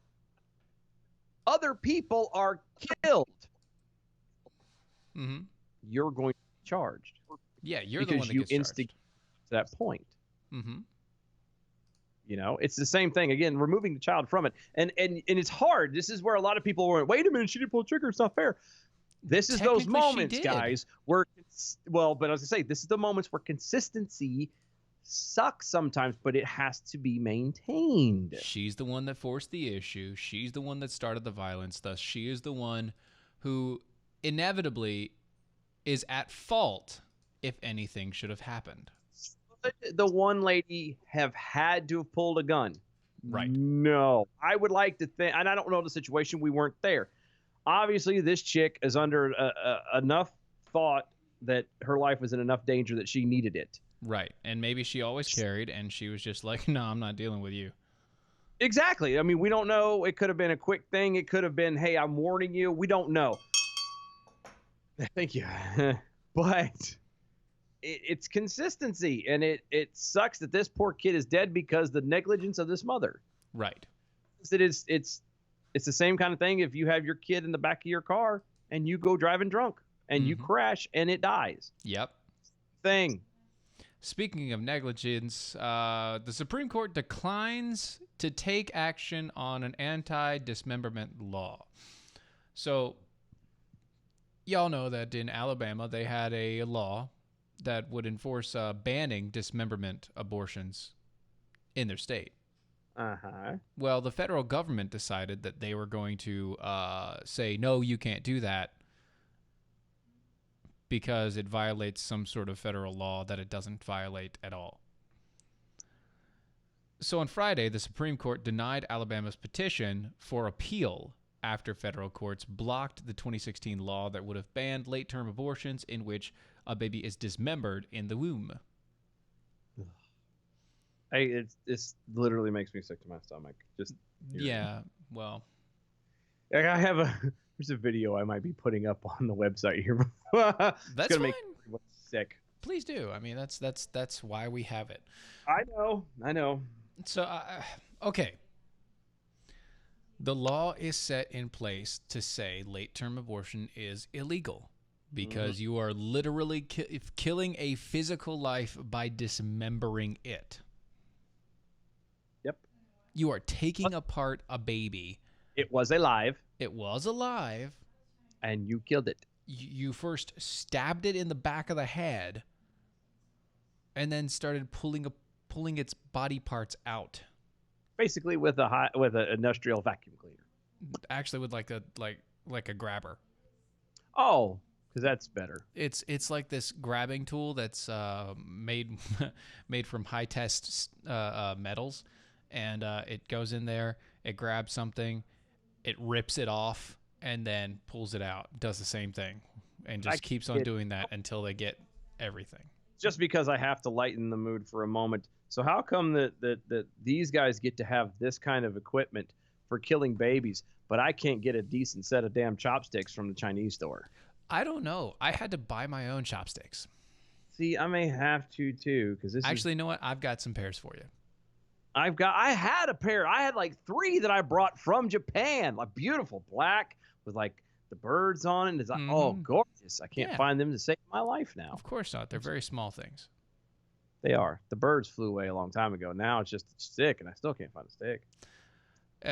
S5: Other people are killed.
S3: Mm-hmm.
S5: You're going to be charged.
S3: Yeah, you're the
S5: because
S3: one that
S5: you
S3: gets charged.
S5: instigated to that point.
S3: Mm-hmm.
S5: You know, it's the same thing. Again, removing the child from it. And it's hard. This is where a lot of people went, wait a minute, she didn't pull the trigger. It's not fair. This is those moments, guys, where, but as I say, this is the moments where consistency sucks sometimes, but it has to be maintained.
S3: She's the one that forced the issue. She's the one that started the violence. Thus, she is the one who inevitably is at fault if anything should have happened.
S5: Should the one lady have had to have pulled a gun?
S3: Right.
S5: No. I would like to think, and I don't know the situation, we weren't there. Obviously, this chick is under enough thought that her life was in enough danger that she needed it.
S3: Right. And maybe she always carried, and she was just like, no, I'm not dealing with you.
S5: Exactly. I mean, we don't know. It could have been a quick thing. It could have been, hey, I'm warning you. We don't know. Thank you. But it's consistency, and it sucks that this poor kid is dead because the negligence of this mother.
S3: Right.
S5: It's the same kind of thing if you have your kid in the back of your car and you go driving drunk and you crash and it dies.
S3: Yep.
S5: Thing.
S3: Speaking of negligence, the Supreme Court declines to take action on an anti-dismemberment law. So, y'all know that in Alabama, they had a law that would enforce banning dismemberment abortions in their state.
S5: Uh-huh.
S3: Well, the federal government decided that they were going to say, no, you can't do that, because it violates some sort of federal law that it doesn't violate at all. So on Friday, the Supreme Court denied Alabama's petition for appeal after federal courts blocked the 2016 law that would have banned late-term abortions in which a baby is dismembered in the womb.
S5: It's literally makes me sick to my stomach. Just
S3: Yeah. Well,
S5: like I have there's a video I might be putting up on the website here.
S3: that's
S5: It's gonna
S3: fine.
S5: make everyone sick.
S3: Please do. I mean, that's why we have it.
S5: I know.
S3: So, okay. The law is set in place to say late-term abortion is illegal because you are literally killing a physical life by dismembering it.
S5: Yep.
S3: You are taking apart a baby.
S5: It was alive,
S3: It was alive.
S5: and you killed it.
S3: You first stabbed it in the back of the head and then started pulling its body parts out.
S5: Basically, with an industrial vacuum cleaner.
S3: Actually, with like a grabber.
S5: Oh, because that's better.
S3: It's like this grabbing tool that's made from high test metals, and it goes in there, it grabs something, it rips it off, and then pulls it out. Does the same thing, and just keeps on doing that until they get everything.
S5: Just because I have to lighten the mood for a moment. So how come that these guys get to have this kind of equipment for killing babies, but I can't get a decent set of damn chopsticks from the Chinese store?
S3: I don't know. I had to buy my own chopsticks.
S5: See, I may have to too, because this
S3: Actually, you know what? I've got some pairs for you.
S5: I had a pair. I had like 3 that I brought from Japan, like beautiful black with like the birds on it. It's like, oh, gorgeous. I can't find them to save my life now.
S3: Of course not. They're very small things.
S5: They are. The birds flew away a long time ago. Now it's just a stick, and I still can't find a stick.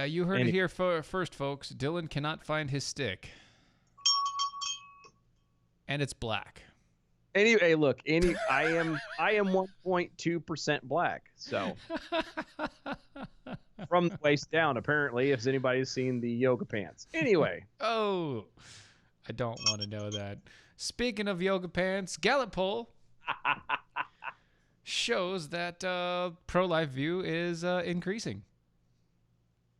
S3: You heard it here first, folks. Dylan cannot find his stick. And it's black.
S5: Anyway, look, I am 1.2% black. So from the waist down, apparently, if anybody's seen the yoga pants. Anyway.
S3: Oh, I don't want to know that. Speaking of yoga pants, Gallup poll shows that pro-life view is increasing.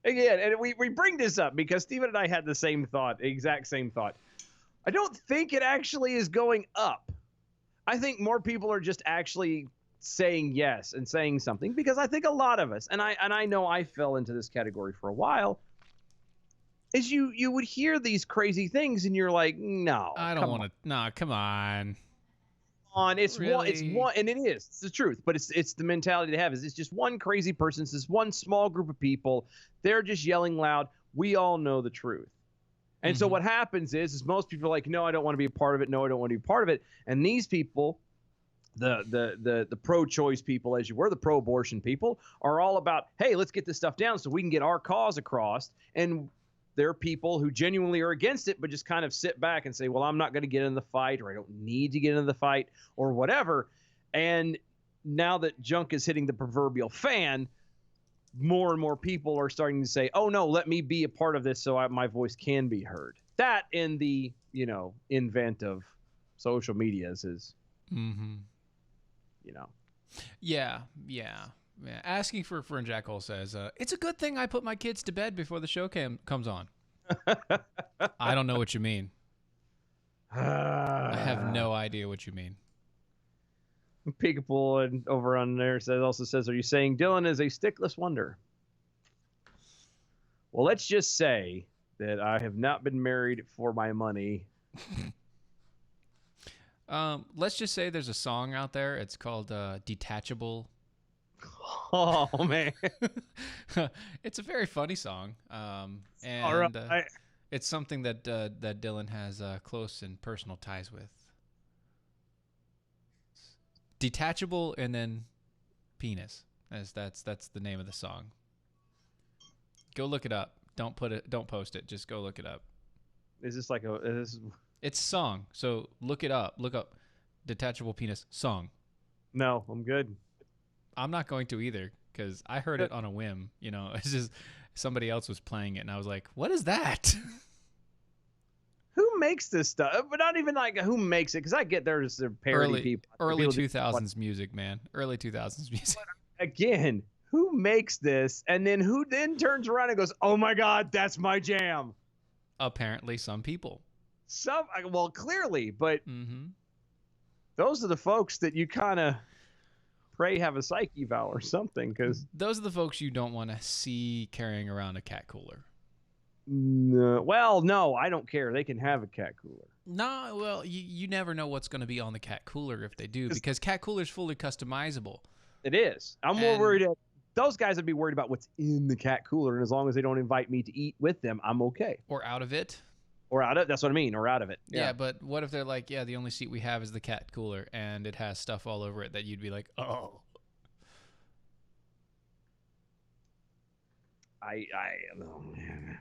S5: Again, and we bring this up because Steven and I had the same thought, exact same thought. I don't think it actually is going up. I think more people are just actually saying yes and saying something, because I think a lot of us, and I know I fell into this category for a while, is you would hear these crazy things and you're like, no,
S3: I don't want to. No, come on.
S5: It's
S3: Really?
S5: one, and it is. It's the truth, but it's the mentality they have. Is it's just one crazy person. It's this one small group of people. They're just yelling loud. We all know the truth. And so what happens is most people are like, no, I don't want to be a part of it. No, I don't want to be a part of it. And these people, the pro-choice people, as you were, the pro-abortion people, are all about, hey, let's get this stuff down so we can get our cause across. And there are people who genuinely are against it, but just kind of sit back and say, well, I'm not going to get in the fight, or I don't need to get into the fight, or whatever. And now that junk is hitting the proverbial fan, more and more people are starting to say, oh, no, let me be a part of this so my voice can be heard. That in the, invent of social medias is,
S3: Yeah. Asking for a friend, Jack Hole says, it's a good thing I put my kids to bed before the show comes on. I don't know what you mean. I have no idea what you mean.
S5: Peekable and over on there also says, are you saying Dylan is a stickless wonder? Well, let's just say that I have not been married for my money.
S3: Let's just say there's a song out there. It's called Detachable.
S5: Oh, man.
S3: It's a very funny song. And
S5: All right.
S3: it's something that Dylan has close and personal ties with. Detachable and then penis. That's the name of the song. Go look it up. Don't post it. Just go look it up.
S5: Is this like
S3: It's a song. So look it up. Look up detachable penis song.
S5: No, I'm good.
S3: I'm not going to either, because I heard it on a whim. It's just somebody else was playing it, and I was like, "What is that?"
S5: Who makes this stuff? But not even like who makes it, because I get there's parody people.
S3: Early
S5: People
S3: 2000s music, man. Early 2000s music.
S5: Again, who makes this, and then who then turns around and goes, "Oh my God, that's my jam."
S3: Apparently, some people.
S5: Clearly, but those are the folks that you kind of pray have a psych eval or something, because
S3: Those are the folks you don't want to see carrying around a cat cooler.
S5: no, I don't care. They can have a cat cooler.
S3: No, well, you never know what's going to be on the cat cooler if they do, because cat cooler's fully customizable.
S5: It is. I'm more
S3: And-
S5: worried. Those guys would be worried about what's in the cat cooler, and as long as they don't invite me to eat with them, I'm okay.
S3: Or out of it.
S5: Or out of. That's what I mean. Or out of it.
S3: Yeah, but what if they're like, yeah, the only seat we have is the cat cooler, and it has stuff all over it that you'd be like, oh.
S5: Oh, man.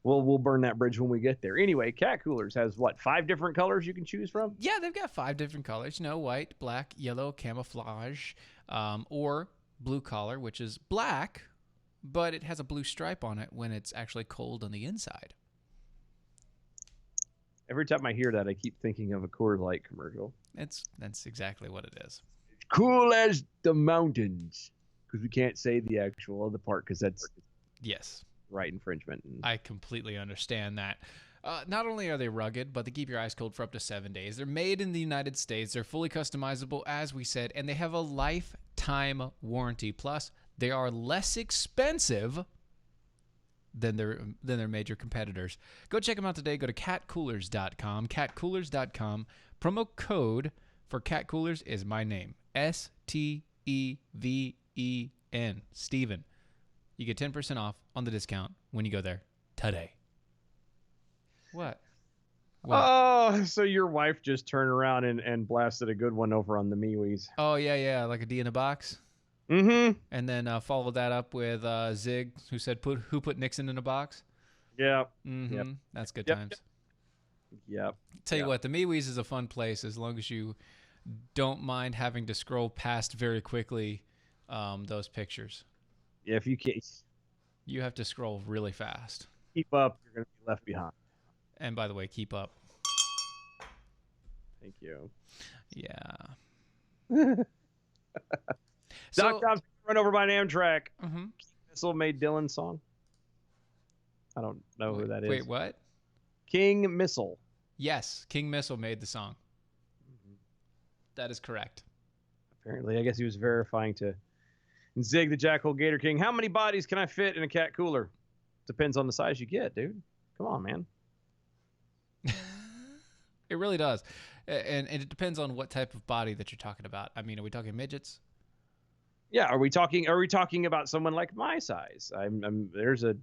S5: We'll burn that bridge when we get there. Anyway, cat coolers has what, 5 different colors you can choose from?
S3: Yeah, they've got 5 different colors. White, black, yellow, camouflage, or blue collar, which is black, but it has a blue stripe on it when it's actually cold on the inside.
S5: Every time I hear that, I keep thinking of a Coors Light commercial.
S3: That's exactly what it is.
S5: Cool as the mountains, because we can't say the actual other part because that's
S3: Yes,
S5: right infringement.
S3: I completely understand that. Not only are they rugged, but they keep your ice cold for up to 7 days. They're made in the United States. They're fully customizable, as we said, and they have a lifetime warranty. Plus, they are less expensive than their major competitors. Go check them out today. Go to catcoolers.com. Catcoolers.com. Promo code for Cat Coolers is my name. STEVEN. Steven. You get 10% off on the discount when you go there today. What?
S5: Oh, so your wife just turned around and blasted a good one over on the MeWe's.
S3: Oh, yeah, like a D in a box.
S5: Mm-hmm.
S3: And then followed that up with Zig, who said, who put Nixon in a box?
S5: Yeah.
S3: Mm-hmm.
S5: Yep.
S3: That's good
S5: Yep.
S3: times.
S5: Yep.
S3: Tell you
S5: Yep.
S3: what, the MeWe's is a fun place as long as you don't mind having to scroll past very quickly those pictures.
S5: If you can't
S3: You have to scroll really fast.
S5: keep up, you're going to be left behind.
S3: And by the way, keep up.
S5: Thank you.
S3: Yeah.
S5: Doc Dobbs run over by an Amtrak.
S3: Mhm.
S5: Missile made Dylan's song. I don't know who that is.
S3: Wait, what?
S5: King Missile.
S3: Yes, King Missile made the song. That is correct.
S5: Apparently, I guess he was verifying to Zig the Jackal Gator King. How many bodies can I fit in a cat cooler? Depends on the size you get, dude. Come on, man.
S3: It really does. And it depends on what type of body that you're talking about. I mean, are we talking midgets?
S5: Yeah, are we talking about someone like my size? There's a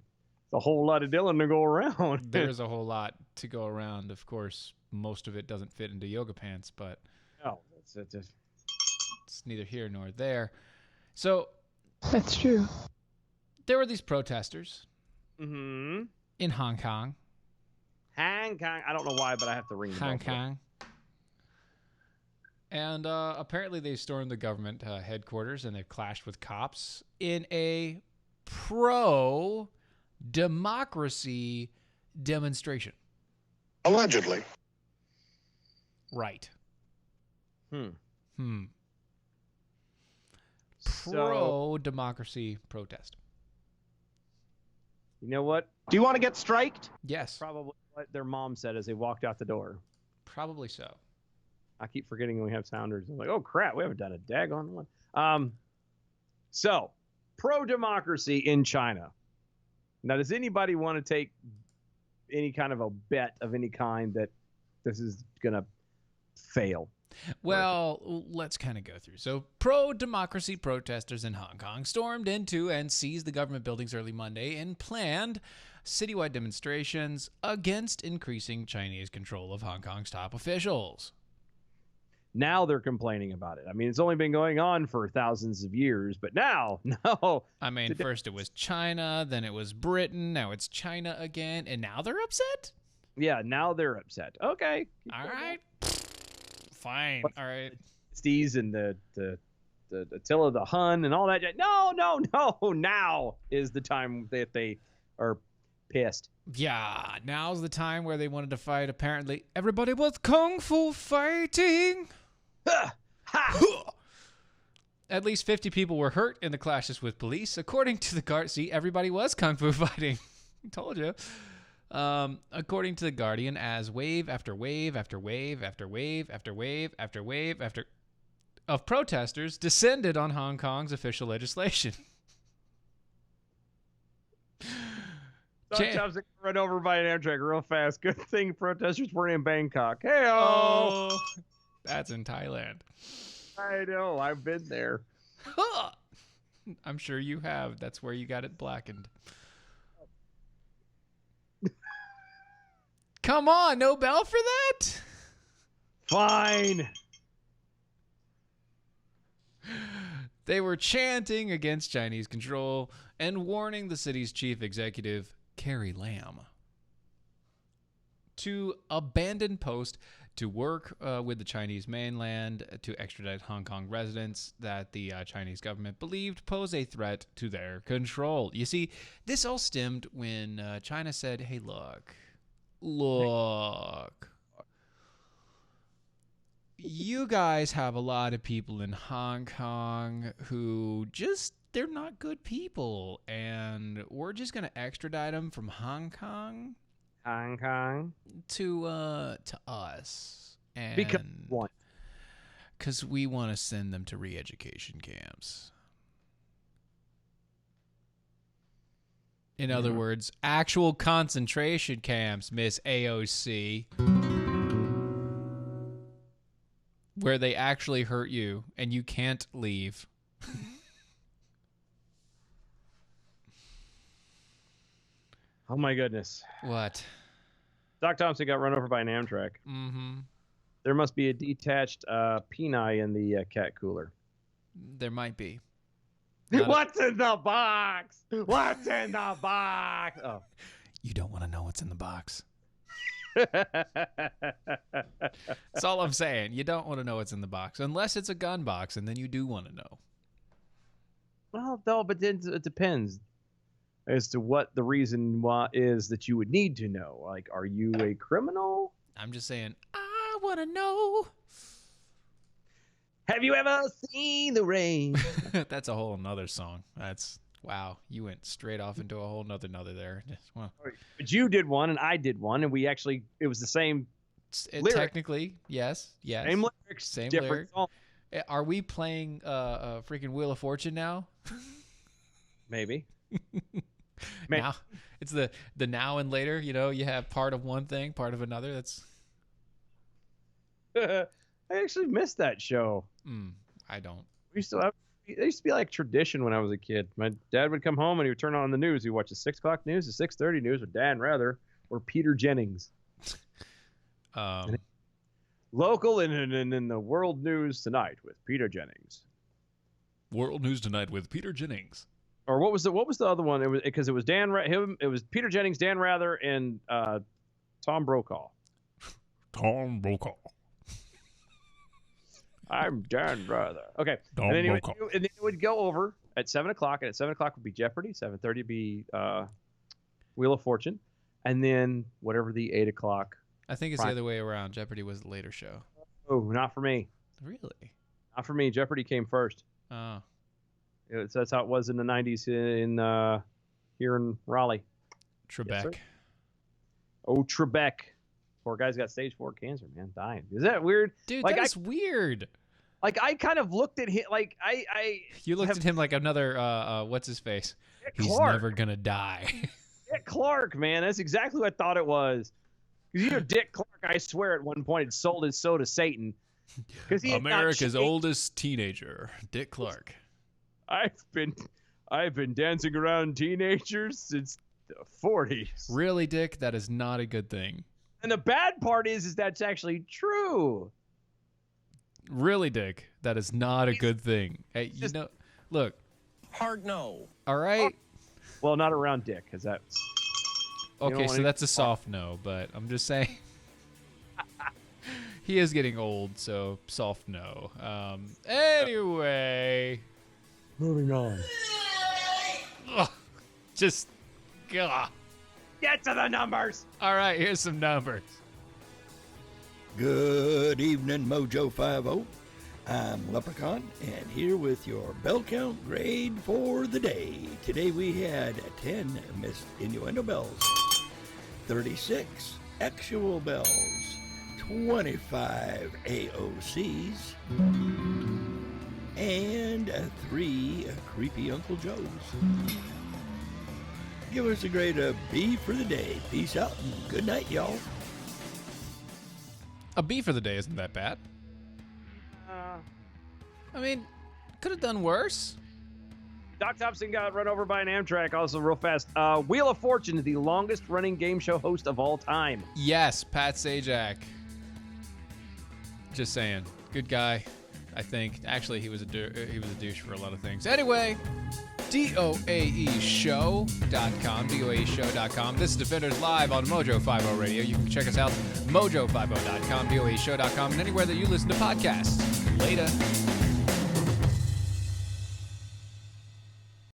S5: whole lot of Dylan to go around.
S3: There's a whole lot to go around. Of course, most of it doesn't fit into yoga pants, but
S5: No, it's
S3: it's neither here nor there. So
S7: That's true.
S3: there were these protesters
S5: mm-hmm.
S3: in Hong Kong.
S5: Hong Kong. I don't know why, but I have to ring the bell.
S3: Hong Kong. And apparently they stormed the government headquarters and they've clashed with cops in a pro-democracy demonstration.
S6: Allegedly.
S3: Right.
S5: So,
S3: Pro-democracy protest.
S5: you know what? Do you want to get striked?
S3: Yes,
S5: Probably what their mom said as they walked out the door.
S3: probably so.
S5: I keep forgetting we have sounders. I'm like, oh crap, we haven't done a daggone one. So pro-democracy in China. Now, does anybody want to take any kind of a bet of any kind that this is gonna fail?
S3: Well, let's kind of go through. So, pro-democracy protesters in Hong Kong stormed into and seized the government buildings early Monday and planned citywide demonstrations against increasing Chinese control of Hong Kong's top officials.
S5: Now they're complaining about it. I mean, it's only been going on for thousands of years, but now, no.
S3: I mean, first it was China, then it was Britain, now it's China again, and now they're upset?
S5: Yeah, now they're upset. Okay.
S3: All right. Fine. All right.
S5: Steez and the Attila the Hun and all that. No. Now is the time that they are pissed.
S3: Yeah, now's the time where they wanted to fight. Apparently, everybody was kung fu fighting. At least 50 people were hurt in the clashes with police. According to the Guardian, see, everybody was kung fu fighting. I told you. According to the Guardian, as wave after wave after wave after wave after wave after wave after of protesters descended on Hong Kong's official legislation.
S5: Sometimes they get run over by an Amtrak real fast. Good thing protesters weren't in Bangkok. Hey,
S3: Oh, that's in Thailand.
S5: I know. I've been there.
S3: I'm sure you have. That's where you got it blackened. Come on, no bell for that?
S5: Fine.
S3: They were chanting against Chinese control and warning the city's chief executive, Carrie Lam, to abandon post to work with the Chinese mainland to extradite Hong Kong residents that the Chinese government believed pose a threat to their control. You see, this all stemmed when China said, hey, look, you guys have a lot of people in Hong Kong who they're not good people, and we're just going to extradite them from Hong Kong to us. And because we want to send them to re-education camps. In other words, actual concentration camps, Miss AOC, where they actually hurt you and you can't leave.
S5: Oh my goodness.
S3: What?
S5: Doc Thompson got run over by an Amtrak.
S3: Mm-hmm.
S5: There must be a detached peni in the cat cooler.
S3: There might be.
S5: What's in the box? What's in the box? Oh.
S3: You don't want to know what's in the box. That's all I'm saying. You don't want to know what's in the box. Unless it's a gun box, and then you do want to know.
S5: Well, no, but then it depends as to what the reason is that you would need to know. Like, are you a criminal?
S3: I'm just saying, I want to know.
S5: Have you ever seen the rain?
S3: That's a whole nother song. That's, wow. You went straight off into a whole nother there. Wow.
S5: But you did one, and I did one, and we actually, it was the same lyric.
S3: Technically, yes.
S5: Same lyrics,
S3: Same
S5: different
S3: lyric.
S5: song.
S3: Are we playing freaking Wheel of Fortune now?
S5: Maybe.
S3: Now it's the now and later. You know, you have part of one thing, part of another. That's.
S5: I actually missed that show.
S3: I don't.
S5: There used to be like tradition when I was a kid. My dad would come home and he would turn on the news. He'd watch the 6 o'clock news, the 6:30 news with Dan Rather or Peter Jennings. Local and in the world news tonight with Peter Jennings.
S3: World News Tonight with Peter Jennings.
S5: Or what was the other one? It was because it was it was Peter Jennings, Dan Rather, and Tom Brokaw.
S3: Tom Brokaw.
S5: I'm Dan Rather. Okay.
S3: Tom
S5: and then
S3: Brokaw.
S5: it would go over at 7 o'clock, and at 7 o'clock would be Jeopardy. 7:30 would be Wheel of Fortune, and then whatever the 8 o'clock.
S3: I think it's the other way around. Jeopardy was the later show.
S5: Oh, not for me.
S3: Really?
S5: Not for me. Jeopardy came first.
S3: Oh.
S5: That's how it was in the 90s in here in Raleigh.
S3: Trebek.
S5: Yes, oh, Trebek. Poor guy's got stage 4 cancer, man, dying. Is that weird?
S3: Dude,
S5: like,
S3: that's weird.
S5: Like, I kind of looked at him, like,
S3: You looked at him like another, what's his face? He's
S5: Clark.
S3: never gonna die.
S5: Dick Clark, man. That's exactly what I thought it was. Because, you know, Dick Clark, I swear at one point, had sold his soul to Satan. He
S3: America's oldest teenager, Dick Clark.
S5: I've been dancing around teenagers since the 40s.
S3: Really, Dick? That is not a good thing.
S5: And the bad part is that's actually true.
S3: Really, Dick? That is not a good thing. Hey, you know, look.
S1: Hard no.
S3: All right.
S5: Well, not around Dick, because that's...
S3: Okay, so that's a soft no, but I'm just saying. He is getting old, so soft no. Anyway.
S5: Moving on.
S3: Ugh, just, ugh.
S5: Get to the numbers.
S3: All right, here's some numbers.
S7: Good evening, Mojo 50. I'm Leprechaun, and here with your bell count grade for the day. Today we had 10 missed innuendo bells, 36 actual bells, 25 AOCs, and 3 creepy Uncle Joes. Give us a great B for the day. Peace out and good night, y'all.
S3: A B for the day isn't that bad. I mean, could have done worse.
S5: Doc Thompson got run over by an Amtrak. Also, real fast. Wheel of Fortune is the longest running game show host of all time.
S3: Yes, Pat Sajak. Just saying, good guy. I think actually he was a douche for a lot of things. Anyway, DOAEshow.com, DOAEshow.com. This is Defenders Live on Mojo 50 Radio. You can check us out mojo50.com, DOAEshow.com, and anywhere that you listen to podcasts. Later.